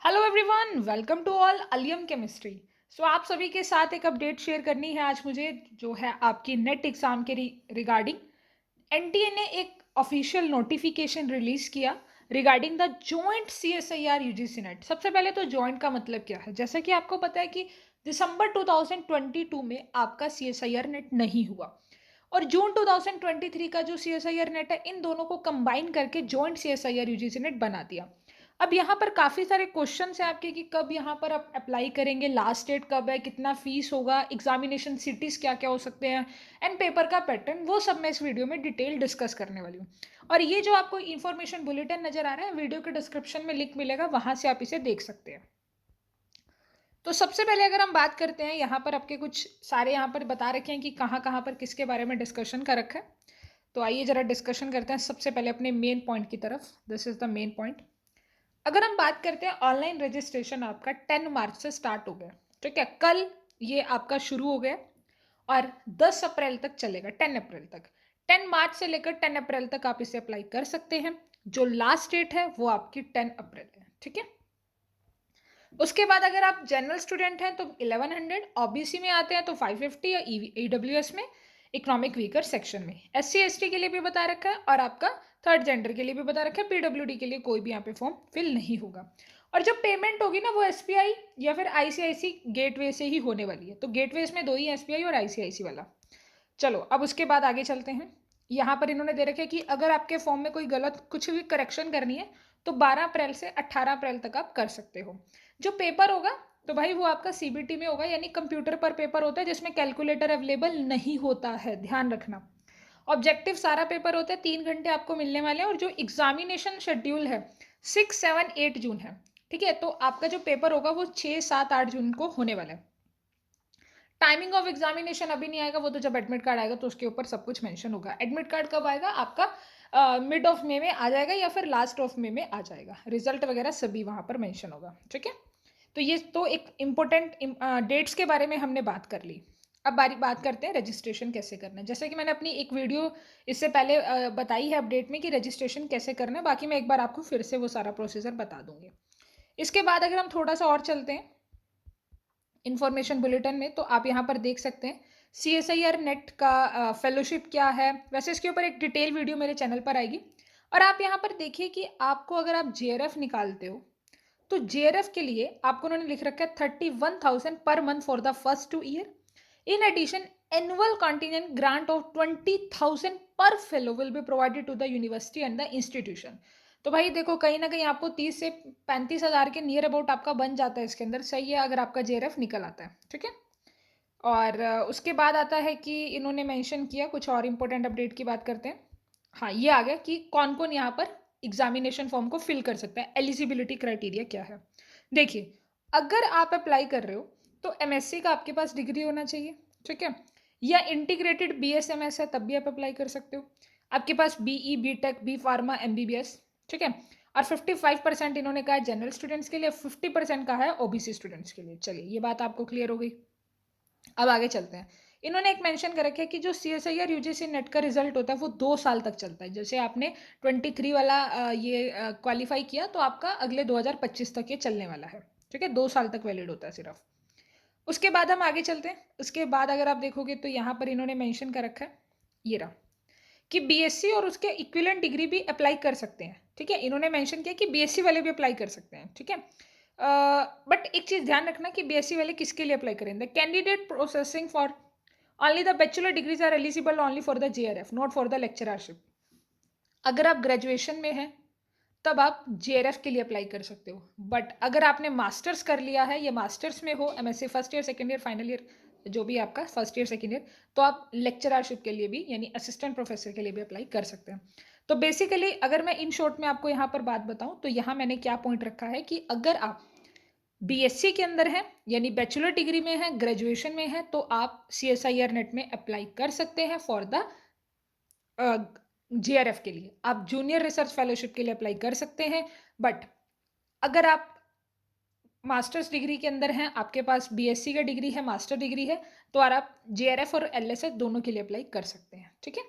Hello everyone, welcome to all अलियम chemistry. So आप सभी के साथ एक अपडेट शेयर करनी है आज मुझे, जो है आपकी नेट एग्जाम के रिगार्डिंग। एनटीए ने एक ऑफिशियल नोटिफिकेशन रिलीज किया regarding the joint CSIR UGC net. सबसे पहले तो जॉइंट का मतलब क्या है, जैसा कि आपको पता है कि दिसंबर 2022 में आपका सीएसआईआर नेट नहीं हुआ और जून 2023 का जो सीएसआईआर नेट है, इन दोनों को कंबाइन करके जॉइंट सीएसआईआर यूजीसी नेट बना दिया। अब यहाँ पर काफ़ी सारे क्वेश्चन हैं आपके कि कब यहाँ पर आप अप्लाई करेंगे, लास्ट डेट कब है, कितना फीस होगा, एग्जामिनेशन सिटीज़ क्या क्या हो सकते हैं, एंड पेपर का पैटर्न, वो सब मैं इस वीडियो में डिटेल डिस्कस करने वाली हूँ। और ये जो आपको इन्फॉर्मेशन बुलेटिन नज़र आ रहा है, वीडियो के डिस्क्रिप्शन में लिंक मिलेगा, वहाँ से आप इसे देख सकते हैं। तो सबसे पहले अगर हम बात करते हैं, यहाँ पर आपके कुछ सारे यहाँ पर बता रखे हैं कि कहाँ कहाँ पर किसके बारे में डिस्कशन कर रखा है। तो आइए ज़रा डिस्कशन करते हैं सबसे पहले अपने मेन पॉइंट की तरफ। This is the main point. अगर हम बात करते हैं, ऑनलाइन रजिस्ट्रेशन आपका 10 मार्च से स्टार्ट हो गया। ठीक है, कल ये आपका शुरू हो गया और 10 अप्रैल तक चलेगा, 10 अप्रैल तक। 10 मार्च से लेकर 10 अप्रैल तक आप इसे अप्लाई कर सकते हैं। जो लास्ट डेट है वो आपकी 10 अप्रैल है। ठीक है, उसके बाद अगर आप जनरल स्टूडेंट हैं तो 1100, ओबीसी में आते हैं तो 550, या ईडब्ल्यूएस में, इकोनॉमिक वीकर सेक्शन में, एससी एसटी के लिए भी बता रखा है और आपका थर्ड जेंडर के लिए भी बता रखा है। पीडब्ल्यूडी के लिए कोई भी यहाँ पे फॉर्म फिल नहीं होगा। और जो पेमेंट होगी ना, वो एसबीआई या फिर आईसीआईसी गेटवे से ही होने वाली है। तो गेटवेज में दो ही, एसबीआई और आईसीआईसी वाला। चलो अब उसके बाद आगे चलते हैं। यहाँ पर इन्होंने दे रखे कि अगर आपके फॉर्म में कोई गलत कुछ भी करेक्शन करनी है तो 12 अप्रैल से 18 अप्रैल तक आप कर सकते हो। जो पेपर होगा तो भाई वो आपका सीबीटी में होगा, यानी कंप्यूटर पर पेपर होता है जिसमें कैलकुलेटर अवेलेबल नहीं होता है, ध्यान रखना। ऑब्जेक्टिव सारा पेपर होता है, 3 घंटे आपको मिलने वाले हैं। और जो एग्जामिनेशन शेड्यूल है 6, 7, 8 जून है। ठीक है, तो आपका जो पेपर होगा वो 6, 7, 8 जून को होने वाला है। टाइमिंग ऑफ एग्जामिनेशन अभी नहीं आएगा, वो तो जब एडमिट कार्ड आएगा तो उसके ऊपर सब कुछ मेंशन होगा। एडमिट कार्ड कब आएगा आपका, मिड ऑफ मे में आ जाएगा या फिर लास्ट ऑफ मे में आ जाएगा। रिजल्ट वगैरह सभी वहाँ पर मेंशन होगा। ठीक है, तो ये तो एक इम्पोर्टेंट डेट्स के बारे में हमने बात कर ली। अब बात करते हैं रजिस्ट्रेशन कैसे करना है। जैसे कि मैंने अपनी एक वीडियो इससे पहले बताई है अपडेट में कि रजिस्ट्रेशन कैसे करना है, बाकी मैं एक बार आपको फिर से वो सारा प्रोसीजर बता दूंगी। इसके बाद अगर हम थोड़ा सा और चलते हैं इन्फॉर्मेशन बुलेटिन में, तो आप यहाँ पर देख सकते हैं सीएसआईआर नेट का फेलोशिप क्या है। वैसे इसके ऊपर एक डिटेल वीडियो मेरे चैनल पर आएगी। और आप यहाँ पर देखिए कि आपको अगर आप जेआरएफ निकालते हो तो जेआरएफ के लिए आपको उन्होंने लिख रखा है 31,000 per month for the first 2 year. In addition annual contingent grant of 20,000 per fellow will be provided to the university and the institution. तो भाई देखो, कहीं ना कहीं आपको 30 से 35 हज़ार के नियर अबाउट आपका बन जाता है इसके अंदर। सही है अगर आपका जेआरएफ निकल आता है। ठीक है, और उसके बाद आता है कि इन्होंने मेंशन किया कुछ और इम्पोर्टेंट अपडेट की बात करते हैं। हाँ, ये आ गया कि कौन कौन यहाँ पर एग्जामिनेशन फॉर्म को फिल कर सकता है, एलिजिबिलिटी क्राइटेरिया क्या है। देखिए, अगर आप अप्लाई कर रहे हो तो एमएससी का आपके पास डिग्री होना चाहिए। ठीक है, या इंटीग्रेटेड बीएसएमएस है तब भी आप अप्लाई कर सकते हो। आपके पास BE, BTech, B pharma, MBBS. ठीक है, और 55% इन्होंने कहा है जनरल स्टूडेंट्स के लिए, 50% कहा है ओबीसी स्टूडेंट्स के लिए। चलिए, ये बात आपको क्लियर हो गई। अब आगे चलते हैं। इन्होंने एक मेंशन कर रखा है कि जो सीएसआईआर यूजीसी नेट का रिजल्ट होता है वो 2 साल तक चलता है। जैसे आपने 23 वाला ये क्वालिफाई किया तो आपका अगले 2025 तक ये चलने वाला है। ठीक है, 2 साल तक वैलिड होता है सिर्फ। उसके बाद हम आगे चलते हैं। उसके बाद अगर आप देखोगे तो यहाँ पर इन्होंने मेंशन कर रखा है, ये रहा, कि बीएससी और उसके इक्विवेलेंट डिग्री भी अप्लाई कर सकते हैं। ठीक है, इन्होंने मेंशन किया कि बीएससी वाले भी अप्लाई कर सकते हैं। ठीक है, बट एक चीज़ ध्यान रखना कि बीएससी वाले किसके लिए अप्लाई करें। The candidate processing for only the bachelor degrees are eligible only for the JRF, not for the lectureship. अगर आप ग्रेजुएशन में हैं तब आप जेआरएफ के लिए अप्लाई कर सकते हो। बट अगर आपने मास्टर्स कर लिया है या मास्टर्स में हो, MSc first year, second year, final year, जो भी आपका फर्स्ट ईयर, सेकेंड ईयर, तो आप लेक्चररशिप के लिए भी यानी असिस्टेंट प्रोफेसर के लिए भी अप्लाई कर सकते हैं। तो बेसिकली अगर मैं इन शॉर्ट में आपको यहाँ पर बात बताऊँ तो यहाँ मैंने क्या पॉइंट रखा है कि अगर आप बीएससी के अंदर है यानी बैचलर डिग्री में है, ग्रेजुएशन में है, तो आप सीएसआईआर नेट में अप्लाई कर सकते हैं फॉर द जेआरएफ के लिए। आप जूनियर रिसर्च फेलोशिप के लिए अप्लाई कर सकते हैं। बट अगर आप मास्टर्स डिग्री के अंदर हैं, आपके पास बीएससी का डिग्री है, मास्टर डिग्री है, तो आप जेआरएफ और एलएसए दोनों के लिए अप्लाई कर सकते हैं। ठीक है,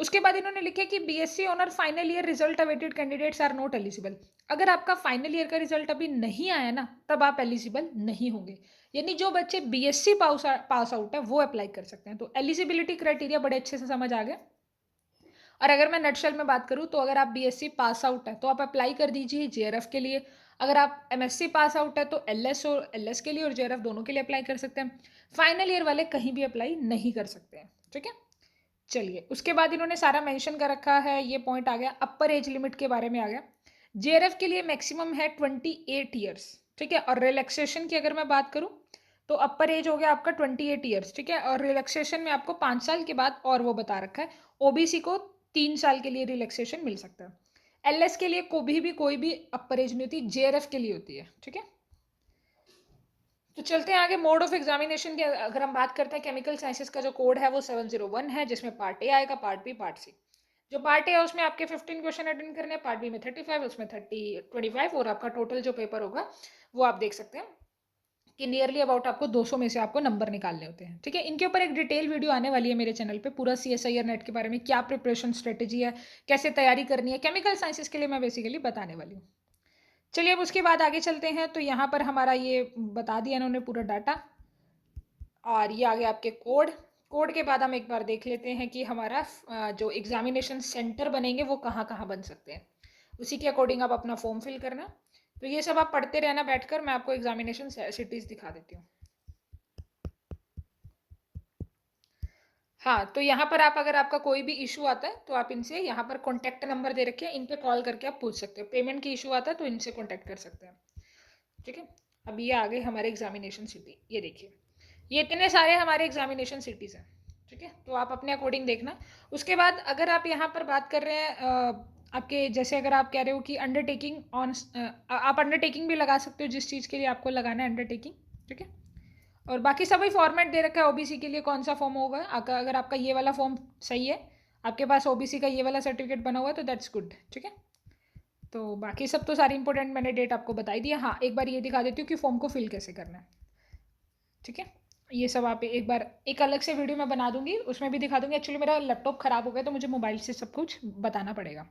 उसके बाद इन्होंने लिखा कि BSc honour final year result awaited candidates are not eligible. अगर आपका फाइनल ईयर का रिजल्ट अभी नहीं आया ना, तब आप एलिजिबल नहीं होंगे। यानी जो बच्चे बीएससी पास आउट है वो अप्लाई कर सकते हैं। तो एलिजिबिलिटी क्राइटेरिया बड़े अच्छे से समझ आ गया। और अगर मैं नटशेल में बात करूँ तो अगर आप बीएससी पास आउट है तो आप अप्लाई कर दीजिए जेआरएफ के लिए। अगर आप एमएससी पास आउट है तो एलएस के लिए और जेआरएफ दोनों के लिए अप्लाई कर सकते हैं। फाइनल ईयर वाले कहीं भी अप्लाई नहीं कर सकते हैं। ठीक है, चलिए उसके बाद इन्होंने सारा मेंशन कर रखा है। ये पॉइंट आ गया, अपर एज लिमिट के बारे में आ गया। जेआरएफ के लिए मैक्सिमम है 28 ईयर्स। ठीक है, और रिलैक्सेशन की अगर मैं बात करूँ तो अपर एज हो गया आपका 28 ईयर्स। ठीक है, और रिलैक्सेशन में आपको 5 साल के बाद और वो बता रखा है, ओबीसी को 3 साल के लिए रिलैक्सेशन मिल सकता है। एलएस के लिए भी कोई भी अपर एज नहीं होती, जेआरएफ के लिए होती है। ठीक है, तो चलते हैं आगे। मोड ऑफ एग्जामिनेशन की अगर हम बात करते हैं, केमिकल साइंसेज का जो कोड है वो 701 है, जिसमें पार्ट ए आएगा, पार्ट बी, पार्ट सी। जो पार्ट ए है उसमें आपके 15 क्वेश्चन अटेंड करने हैं, पार्ट बी में 35, उसमें 25, और आपका टोटल जो पेपर होगा वो आप देख सकते हैं कि नियरली अबाउट आपको 200 में से आपको नंबर निकालने होते हैं। ठीक है, इनके ऊपर एक डिटेल वीडियो आने वाली है मेरे चैनल पे, पूरा सीएसआईआर नेट के बारे में, क्या प्रिपरेशन स्ट्रेटेजी है, कैसे तैयारी करनी है केमिकल साइंसेज के लिए, मैं बेसिकली बताने वाली हूँ। चलिए अब उसके बाद आगे चलते हैं। तो यहाँ पर हमारा ये बता दिया इन्होंने पूरा डाटा, और ये आ गया आपके कोड। कोड के बाद हम एक बार देख लेते हैं कि हमारा जो एग्जामिनेशन सेंटर बनेंगे वो कहाँ कहाँ बन सकते हैं। उसी के अकॉर्डिंग आप अपना फॉर्म फिल करना। तो ये सब आप पढ़ते रहना बैठकर, मैं आपको एग्जामिनेशन सिटीज दिखा देती हूँ। हाँ, तो यहाँ पर आप अगर आपका कोई भी इशू आता है तो आप इनसे, यहाँ पर कॉन्टैक्ट नंबर दे रखे हैं, इन पे कॉल करके आप पूछ सकते हो। पेमेंट की इशू आता है तो इनसे कॉन्टैक्ट कर सकते हैं। ठीक है, अब ये आ गए हमारे एग्जामिनेशन सिटी। ये देखिए, ये इतने सारे हमारे एग्जामिनेशन सिटीज़ हैं। ठीक है, तो आप अपने अकॉर्डिंग देखना। उसके बाद अगर आप यहाँ पर बात कर रहे हैं आपके, जैसे अगर आप कह रहे हो कि अंडरटेकिंग ऑन, आप अंडरटेकिंग भी लगा सकते हो जिस चीज़ के लिए आपको लगाना है अंडरटेकिंग। ठीक है, और बाकी सभी फॉर्मेट दे रखा है ओबीसी के लिए कौन सा फॉर्म होगा। अगर आपका ये वाला फॉर्म सही है, आपके पास ओबीसी का ये वाला सर्टिफिकेट बना हुआ है, तो दैट्स गुड। ठीक है, तो बाकी सब तो सारी इंपॉर्टेंट मैंने डेट आपको बताई दी है। हाँ, एक बार ये दिखा देती हूँ कि फॉर्म को फिल कैसे करना है। ठीक है, ये सब आप एक बार एक अलग से वीडियो मैं बना दूंगी, उसमें भी दिखा दूंगी। एक्चुअली मेरा लैपटॉप ख़राब हो गया तो मुझे मोबाइल से सब कुछ बताना पड़ेगा।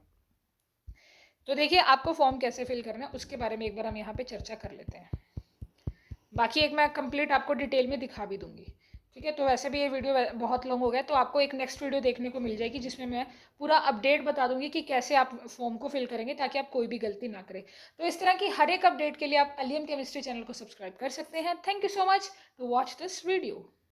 तो देखिए, आपको फॉर्म कैसे फिल करना है उसके बारे में एक बार हम यहाँ पे चर्चा कर लेते हैं। बाकी एक मैं कंप्लीट आपको डिटेल में दिखा भी दूंगी। ठीक है, तो वैसे भी ये वीडियो बहुत लॉन्ग हो गया, तो आपको एक नेक्स्ट वीडियो देखने को मिल जाएगी जिसमें मैं पूरा अपडेट बता दूंगी कि कैसे आप फॉर्म को फिल करेंगे ताकि आप कोई भी गलती ना करें। तो इस तरह की हर एक अपडेट के लिए आप अलियम केमिस्ट्री चैनल को सब्सक्राइब कर सकते हैं। Thank you so much to watch this video.